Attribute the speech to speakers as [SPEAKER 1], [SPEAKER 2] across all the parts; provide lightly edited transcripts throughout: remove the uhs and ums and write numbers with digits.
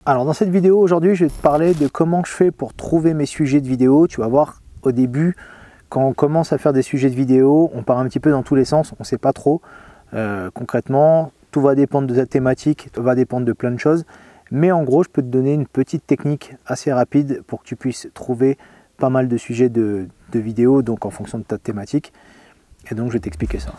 [SPEAKER 1] Alors dans cette vidéo aujourd'hui, je vais te parler de comment je fais pour trouver mes sujets de vidéo. Tu vas voir au début, quand on commence à faire des sujets de vidéo, on part un petit peu dans tous les sens, on ne sait pas trop. Concrètement, tout va dépendre de ta thématique, tout va dépendre de plein de choses. Mais en gros, je peux te donner une petite technique assez rapide pour que tu puisses trouver pas mal de sujets de vidéos, donc en fonction de ta thématique. Et donc je vais t'expliquer ça.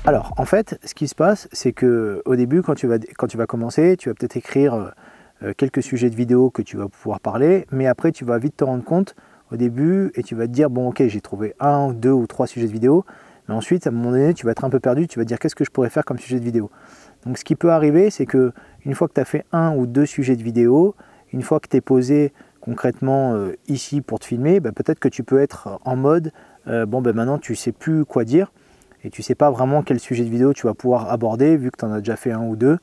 [SPEAKER 1] Alors en fait, ce qui se passe, c'est que au début, quand tu vas commencer, tu vas peut-être écrire quelques sujets de vidéo que tu vas pouvoir parler, mais après tu vas vite te rendre compte au début et tu vas te dire bon ok, j'ai trouvé 1, 2 ou 3 sujets de vidéo, mais ensuite à un moment donné tu vas être un peu perdu, tu vas te dire qu'est-ce que je pourrais faire comme sujet de vidéo. Donc ce qui peut arriver, c'est que une fois que tu as fait 1 ou 2 sujets de vidéo, une fois que tu es posé concrètement ici pour te filmer, peut-être que tu peux être en mode maintenant tu sais plus quoi dire et tu sais pas vraiment quel sujet de vidéo tu vas pouvoir aborder vu que tu en as déjà fait 1 ou 2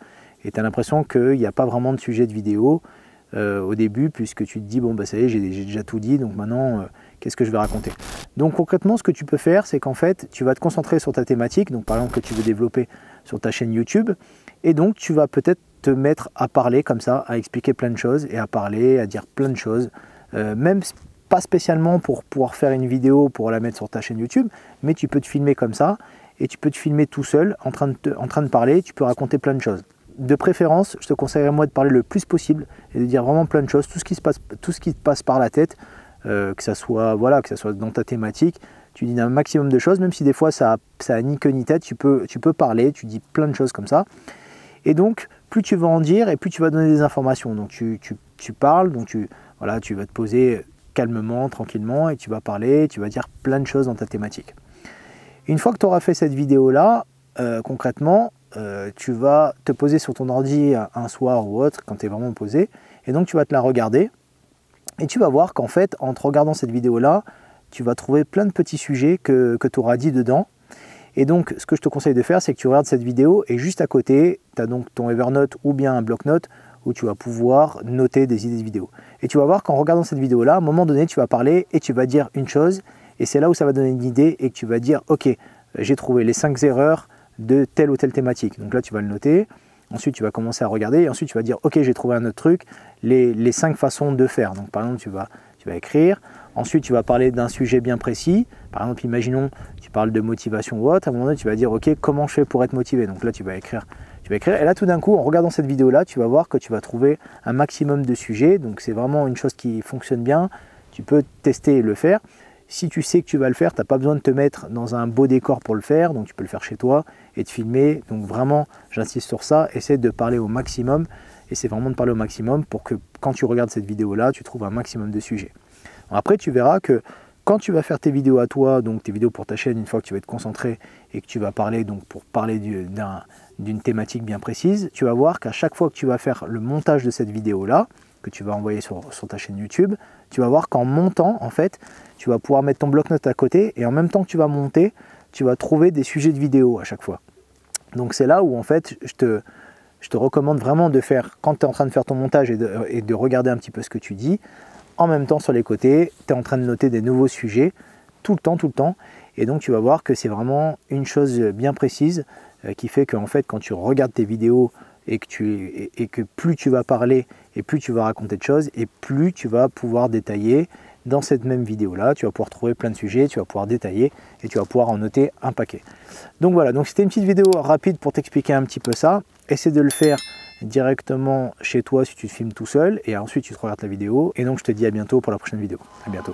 [SPEAKER 1] et tu as l'impression qu'il n'y a pas vraiment de sujet de vidéo au début puisque tu te dis ça y est, j'ai déjà tout dit, donc maintenant qu'est-ce que je vais raconter. Donc concrètement ce que tu peux faire, c'est qu'en fait tu vas te concentrer sur ta thématique, donc par exemple que tu veux développer sur ta chaîne YouTube, et donc tu vas peut-être te mettre à parler comme ça, à expliquer plein de choses et à parler, à dire plein de choses, même pas spécialement pour pouvoir faire une vidéo pour la mettre sur ta chaîne YouTube, mais tu peux te filmer comme ça et tu peux te filmer tout seul en train de parler, tu peux raconter plein de choses. De préférence, je te conseillerais moi de parler le plus possible et de dire vraiment plein de choses, tout ce qui te passe par la tête, que ça soit dans ta thématique, tu dis un maximum de choses, même si des fois ça a ni queue ni tête, tu peux parler, tu dis plein de choses comme ça. Et donc, plus tu vas en dire et plus tu vas donner des informations. Donc, tu parles, donc tu vas te poser calmement, tranquillement, et tu vas parler, tu vas dire plein de choses dans ta thématique. Une fois que tu auras fait cette vidéo-là, concrètement, tu vas te poser sur ton ordi un soir ou autre, quand tu es vraiment posé, et donc tu vas te la regarder, et tu vas voir qu'en fait, en te regardant cette vidéo-là, tu vas trouver plein de petits sujets que tu auras dit dedans. Et donc, ce que je te conseille de faire, c'est que tu regardes cette vidéo et juste à côté, tu as donc ton Evernote ou bien un bloc-notes où tu vas pouvoir noter des idées de vidéo. Et tu vas voir qu'en regardant cette vidéo-là, à un moment donné, tu vas parler et tu vas dire une chose et c'est là où ça va donner une idée et que tu vas dire « Ok, j'ai trouvé les 5 erreurs de telle ou telle thématique. » Donc là, tu vas le noter. Ensuite, tu vas commencer à regarder et ensuite, tu vas dire « Ok, j'ai trouvé un autre truc, les 5 façons de faire. » Donc par exemple, tu vas écrire. Ensuite, tu vas parler d'un sujet bien précis. Par exemple, imaginons, tu parles de motivation ou autre. À un moment donné, tu vas dire, OK, comment je fais pour être motivé? Donc là, tu vas écrire. Et là, tout d'un coup, en regardant cette vidéo-là, tu vas voir que tu vas trouver un maximum de sujets. Donc, c'est vraiment une chose qui fonctionne bien. Tu peux tester et le faire. Si tu sais que tu vas le faire, tu n'as pas besoin de te mettre dans un beau décor pour le faire. Donc, tu peux le faire chez toi et te filmer. Donc, vraiment, j'insiste sur ça. Essaie de parler au maximum. Et c'est vraiment de parler au maximum pour que quand tu regardes cette vidéo-là, tu trouves un maximum de sujets. Après, tu verras que quand tu vas faire tes vidéos à toi, donc tes vidéos pour ta chaîne, une fois que tu vas être concentré et que tu vas parler, donc pour parler d'une thématique bien précise, tu vas voir qu'à chaque fois que tu vas faire le montage de cette vidéo-là, que tu vas envoyer sur ta chaîne YouTube, tu vas voir qu'en montant, en fait, tu vas pouvoir mettre ton bloc-notes à côté et en même temps que tu vas monter, tu vas trouver des sujets de vidéo à chaque fois. Donc c'est là où en fait, je te recommande vraiment de faire, quand tu es en train de faire ton montage et de regarder un petit peu ce que tu dis, en même temps sur les côtés, tu es en train de noter des nouveaux sujets tout le temps. Et donc tu vas voir que c'est vraiment une chose bien précise qui fait qu'en fait quand tu regardes tes vidéos et que plus tu vas parler et plus tu vas raconter de choses et plus tu vas pouvoir détailler dans cette même vidéo-là, tu vas pouvoir trouver plein de sujets, tu vas pouvoir détailler et tu vas pouvoir en noter un paquet. Donc voilà, donc c'était une petite vidéo rapide pour t'expliquer un petit peu ça. Essaie de le faire directement chez toi si tu te filmes tout seul et ensuite tu te regardes la vidéo. Et donc je te dis à bientôt pour la prochaine vidéo. À bientôt.